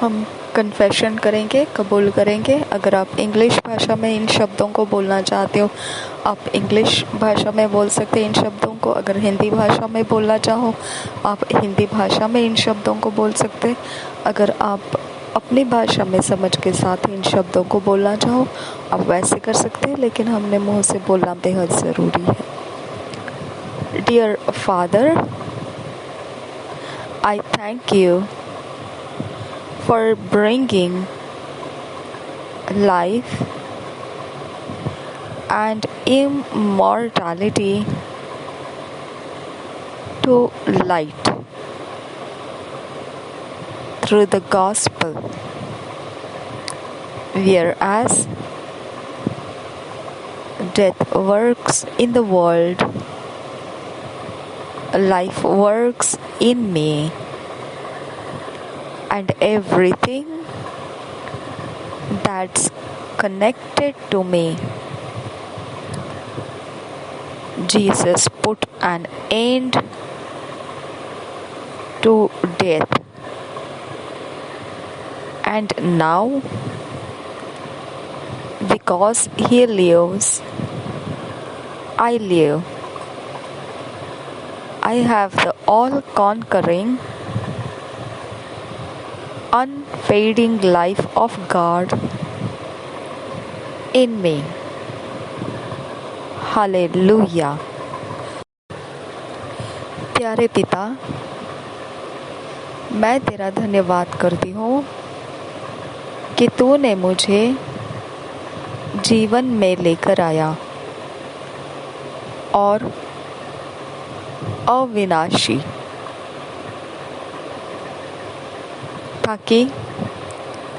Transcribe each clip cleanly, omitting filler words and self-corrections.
हम कन्फेशन करेंगे, कबूल करेंगे। अगर आप इंग्लिश भाषा में इन शब्दों को बोलना चाहते हो, आप इंग्लिश भाषा में बोल सकते हैं इन शब्दों को। अगर हिंदी भाषा में बोलना चाहो, आप हिंदी भाषा में इन शब्दों को बोल सकते हैं। अगर आप अपनी भाषा में समझ के साथ इन शब्दों को बोलना चाहो, आप वैसे कर सकते हैं, लेकिन हमने मुंह से बोलना बेहद ज़रूरी है। Dear father, I thank you for bringing life and immortality to light through the gospel, whereas death works in the world, life works in me, and everything that's connected to me. Jesus put an end to death, and now, because He lives, I live. I have the all-conquering, unfading life of God in me. Hallelujah. प्यारे पिता, मैं तेरा धन्यवाद करती हूँ कि तूने मुझे जीवन में लेकर आया और अविनाशी, ताकि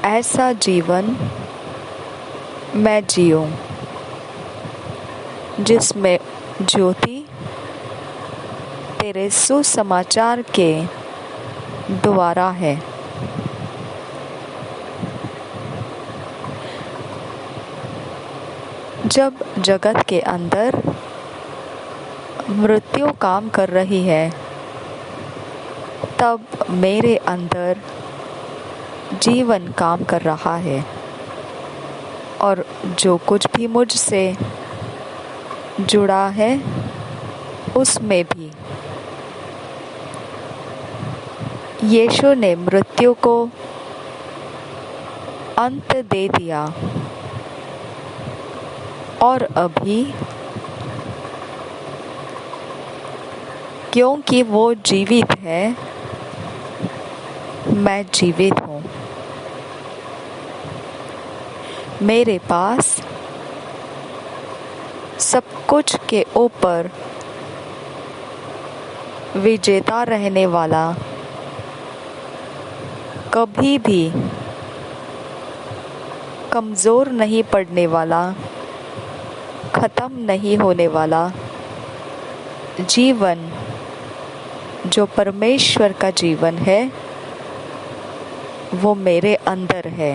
ऐसा जीवन मैं जीऊँ जिसमें ज्योति तेरे सुसमाचार के द्वारा है। जब जगत के अंदर मृत्यु काम कर रही है, तब मेरे अंदर जीवन काम कर रहा है, और जो कुछ भी मुझसे जुड़ा है उसमें भी यीशु ने मृत्यु को अंत दे दिया, और अभी क्योंकि वो जीवित है, मैं जीवित हूँ। मेरे पास सब कुछ के ऊपर विजेता रहने वाला, कभी भी कमज़ोर नहीं पड़ने वाला, ख़त्म नहीं होने वाला जीवन, जो परमेश्वर का जीवन है, वो मेरे अंदर है,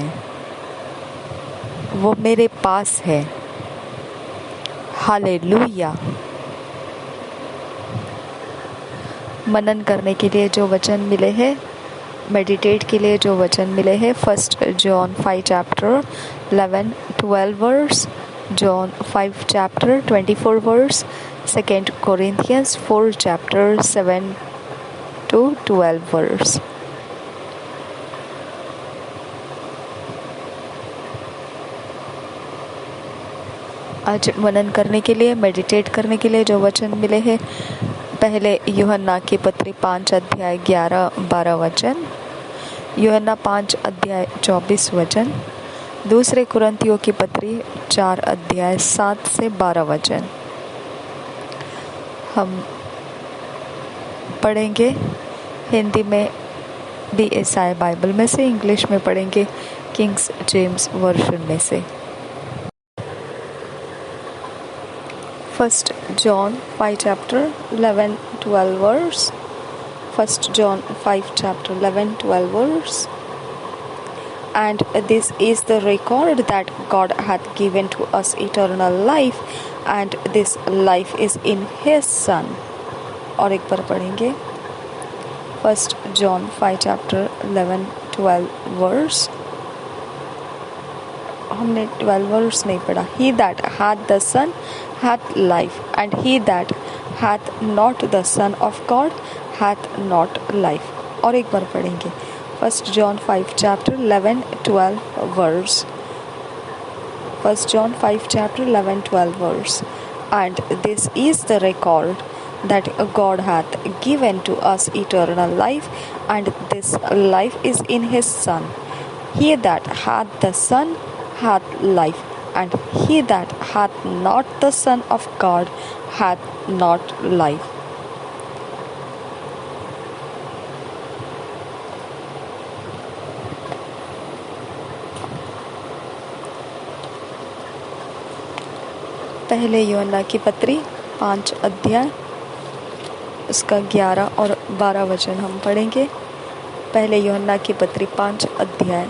वो मेरे पास है। हालेलुया। मनन करने के लिए जो वचन मिले हैं, मेडिटेट के लिए जो वचन मिले हैं, 1 John 5 chapter 11-12 verse, John 5 chapter 24 verse, 2 Corinthians 4 chapter 7-12 verse. आज मनन करने के लिए, मेडिटेट करने के लिए जो वचन मिले हैं, पहले यूहन्ना की पत्री 5 अध्याय 11-12 वचन, यूहन्ना 5 अध्याय 24 वचन, दूसरे कुरिन्थियों की पत्री 4 अध्याय 7 से 12 वचन। हम पढ़ेंगे हिंदी में BSI बाइबल में से, इंग्लिश में पढ़ेंगे किंग्स जेम्स वर्जन में से। 1 John 5 chapter 11-12 verse, 1 John 5 chapter 11-12 verse. And this is the record that God hath given to us eternal life, and this life is in His Son. और एक बार पढ़ेंगे 1 John 5 chapter 12 verse, हमने 12 verse नहीं पढ़ा। He that hath the Son hath life, and he that hath not the Son of God hath not life। और एक बार पढ़ेंगे 1 John 5 chapter 11-12 verse। 1 John 5 chapter 11-12 verse। And this is the record that God hath given to us eternal life, and this life is in his Son। He that hath the Son hath life, and he that hath not the Son of God hath not life। पहले यूहन्ना की पत्री 5 अध्याय उसका 11 और 12 वचन हम पढ़ेंगे। पहले यूहन्ना की पत्री 5 अध्याय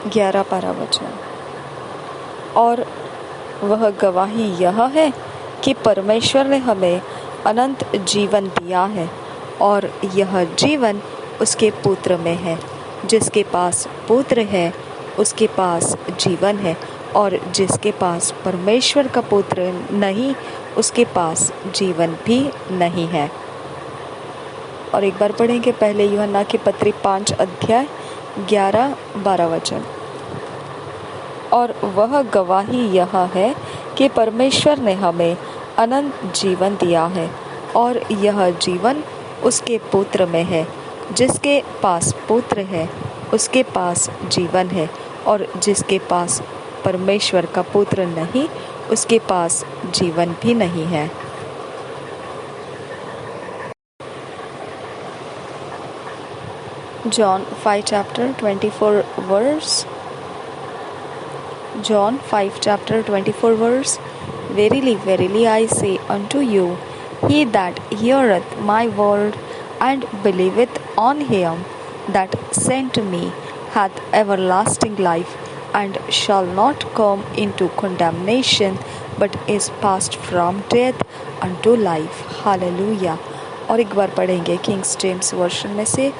11-12 वचन। और वह गवाही यह है कि परमेश्वर ने हमें अनंत जीवन दिया है, और यह जीवन उसके पुत्र में है। जिसके पास पुत्र है उसके पास जीवन है, और जिसके पास परमेश्वर का पुत्र नहीं उसके पास जीवन भी नहीं है। और एक बार पढ़ेंगे पहले यूहन्ना की पत्री 5 अध्याय 11-12 वचन। और वह गवाही यह है कि परमेश्वर ने हमें अनंत जीवन दिया है, और यह जीवन उसके पुत्र में है। जिसके पास पुत्र है उसके पास जीवन है, और जिसके पास परमेश्वर का पुत्र नहीं उसके पास जीवन भी नहीं है। John 5 chapter 24 verse। John 5 chapter 24 verse। Verily, verily, I say unto you, he that heareth my word and believeth on him that sent me hath everlasting life, and shall not come into condemnation, but is passed from death unto life। Hallelujah। और एक बार पढ़ेंगे Kings James version में से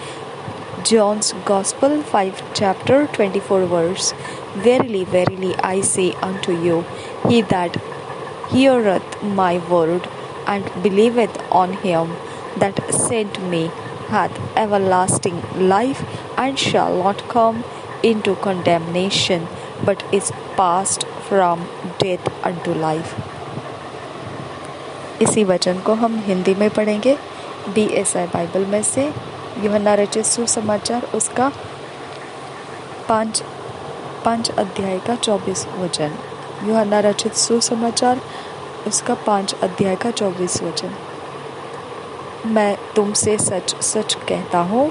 John's Gospel 5 chapter 24 verse। Verily, verily, I say unto you, he that heareth my word and believeth on him that sent me hath everlasting life, and shall not come into condemnation, but is passed from death unto life। इसी वचन को हम हिंदी में पढ़ेंगे BSI Bible में से। यूहन्ना रचित सुसमाचार उसका 5 अध्याय का 24 वचन। यूहन्ना रचित सुसमाचार उसका 5 अध्याय का 24 वचन। मैं तुमसे सच सच कहता हूँ,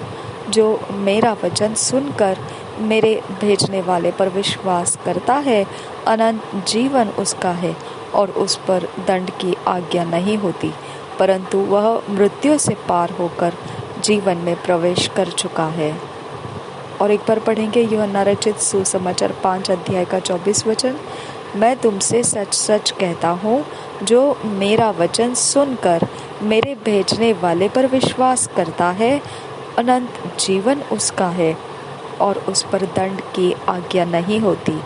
जो मेरा वचन सुनकर मेरे भेजने वाले पर विश्वास करता है, अनंत जीवन उसका है, और उस पर दंड की आज्ञा नहीं होती, परंतु वह मृत्यु से पार होकर जीवन में प्रवेश कर चुका है। और एक बार पढ़ेंगे यूहन्ना रचित सुसमाचार 5 अध्याय का 24 वचन। मैं तुमसे सच सच कहता हूँ, जो मेरा वचन सुनकर मेरे भेजने वाले पर विश्वास करता है, अनंत जीवन उसका है, और उस पर दंड की आज्ञा नहीं होती,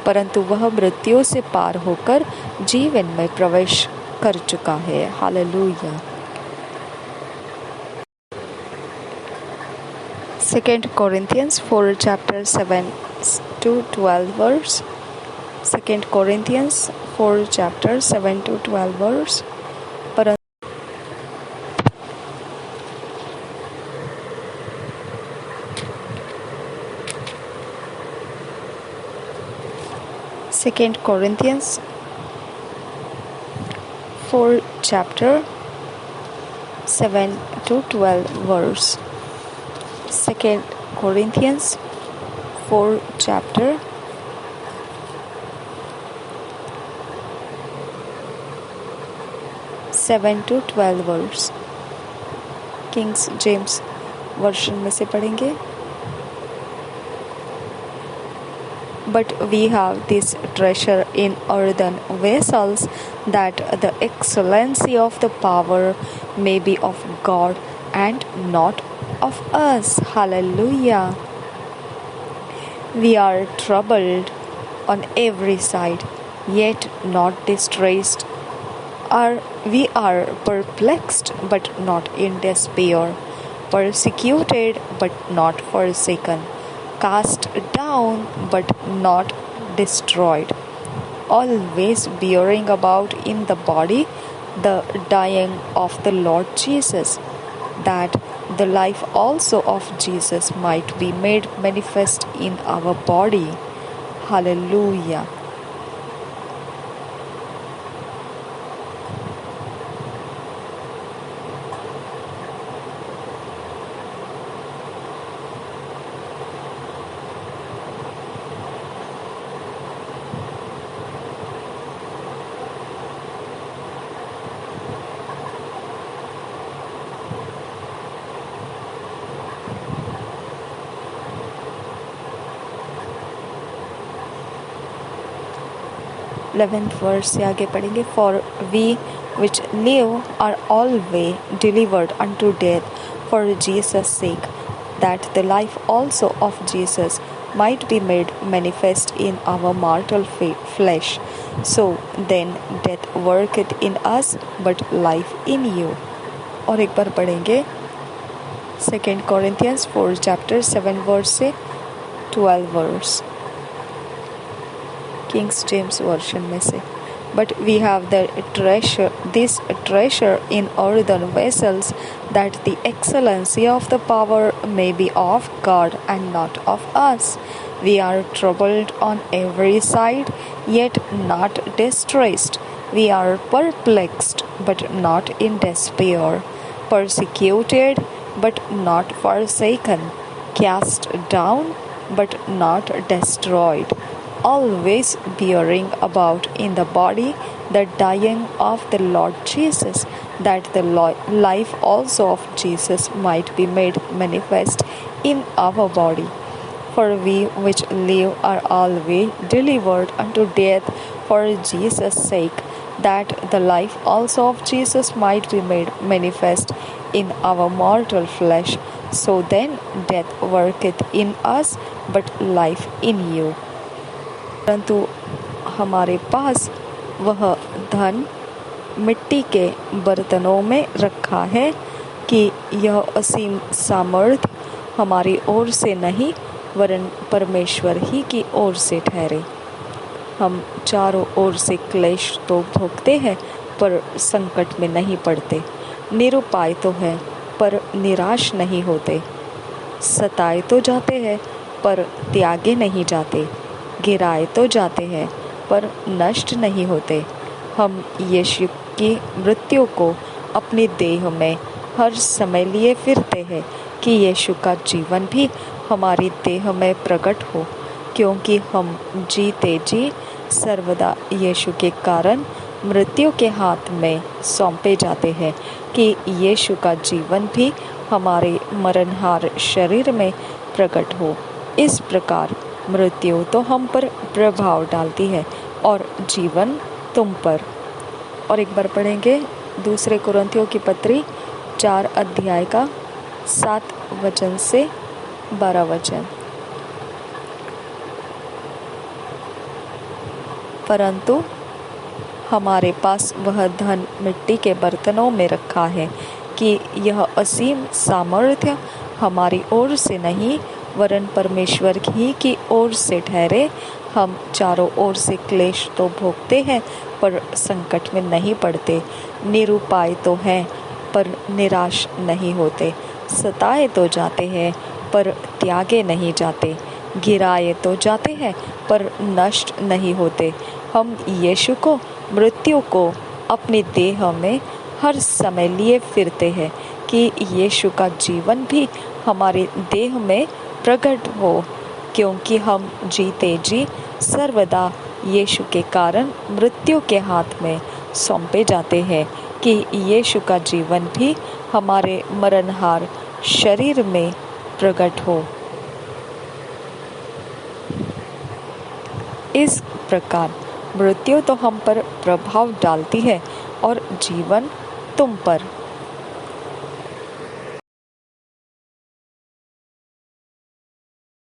परंतु वह मृत्यु से पार होकर जीवन में प्रवेश कर चुका है। Hallelujah. 2 Corinthians 4 chapter 7-12 verse। 2 Corinthians 4 chapter 7-12 verse। 2 Corinthians 4 chapter 7-12 verse। 2 Corinthians 4 chapter 7-12 verse। Kings James version में से पढ़ेंगे। But we have this treasure in earthen vessels, that the excellency of the power may be of God and not of us. Hallelujah. We are troubled on every side, yet not distressed. We are perplexed, but not in despair, persecuted, but not forsaken, cast down, but not destroyed, always bearing about in the body the dying of the Lord Jesus, that the life also of Jesus might be made manifest in our body. Hallelujah. Eleventh verse से आगे पढ़ेंगे. For we which live are always delivered unto death for Jesus' sake, that the life also of Jesus might be made manifest in our mortal flesh. So then death worketh in us, but life in you. और एक बार पढ़ेंगे 2 Corinthians 4 chapter 7 verse से 12 verse, Kings James version में से. But we have this treasure in earthen vessels, that the excellency of the power may be of God and not of us. We are troubled on every side, yet not distressed. We are perplexed, but not in despair, persecuted, but not forsaken, cast down, but not destroyed, always bearing about in the body the dying of the Lord Jesus, that the life also of Jesus might be made manifest in our body. For we which live are always delivered unto death for Jesus' sake, that the life also of Jesus might be made manifest in our mortal flesh. So then death worketh in us, but life in you. परंतु हमारे पास वह धन मिट्टी के बर्तनों में रखा है, कि यह असीम सामर्थ्य हमारी ओर से नहीं, वरन परमेश्वर ही की ओर से ठहरे. हम चारों ओर से क्लेश तो भोगते हैं, पर संकट में नहीं पड़ते. निरुपाय तो है, पर निराश नहीं होते. सताए तो जाते हैं, पर त्यागे नहीं जाते. गिराए तो जाते हैं, पर नष्ट नहीं होते. हम यीशु की मृत्यु को अपनी देह में हर समय लिए फिरते हैं, कि यीशु का जीवन भी हमारी देह में प्रकट हो. क्योंकि हम जीते जी सर्वदा यीशु के कारण मृत्यु के हाथ में सौंपे जाते हैं, कि यीशु का जीवन भी हमारे मरणहार शरीर में प्रकट हो. इस प्रकार मृत्यु तो हम पर प्रभाव डालती है, और जीवन तुम पर. और एक बार पढ़ेंगे 2 कुरिन्थियों की पत्री 4 अध्याय का 7 वचन से 12 वचन. परंतु हमारे पास वह धन मिट्टी के बर्तनों में रखा है, कि यह असीम सामर्थ्य हमारी ओर से नहीं, वरन परमेश्वर ही की ओर से ठहरे. हम चारों ओर से क्लेश तो भोगते हैं, पर संकट में नहीं पड़ते. निरुपाय तो हैं, पर निराश नहीं होते. सताए तो जाते हैं, पर त्यागे नहीं जाते. गिराए तो जाते हैं, पर नष्ट नहीं होते. हम यीशु को मृत्यु को अपनी देह में हर समय लिए फिरते हैं, कि यीशु का जीवन भी हमारे देह में प्रकट हो. क्योंकि हम जीते जी सर्वदा यीशु के कारण मृत्यु के हाथ में सौंपे जाते हैं, कि यीशु का जीवन भी हमारे मरणहार शरीर में प्रकट हो. इस प्रकार मृत्यु तो हम पर प्रभाव डालती है और जीवन तुम पर।